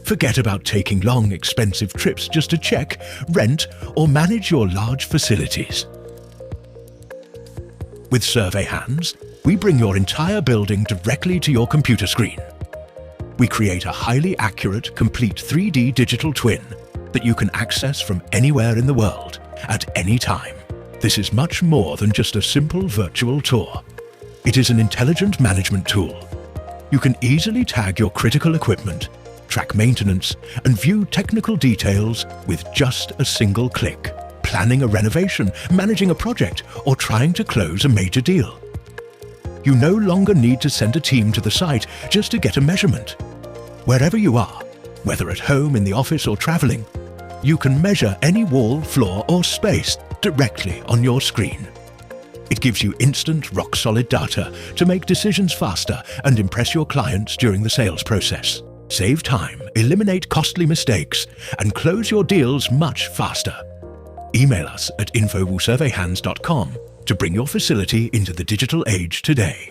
Forget about taking long, expensive trips just to check, rent, or manage your large facilities. With Survey Hands, we bring your entire building directly to your computer screen. We create a highly accurate, complete 3D digital twin that you can access from anywhere in the world, at any time. This is much more than just a simple virtual tour. It is an intelligent management tool. You can easily tag your critical equipment, track maintenance, and view technical details with just a single click. Planning a renovation, managing a project, or trying to close a major deal. You no longer need to send a team to the site just to get a measurement. Wherever you are, whether at home, in the office, or traveling, you can measure any wall, floor, or space directly on your screen. It gives you instant, rock-solid data to make decisions faster and impress your clients during the sales process. Save time, eliminate costly mistakes, and close your deals much faster. Email us at info@surveyhands.com to bring your facility into the digital age today.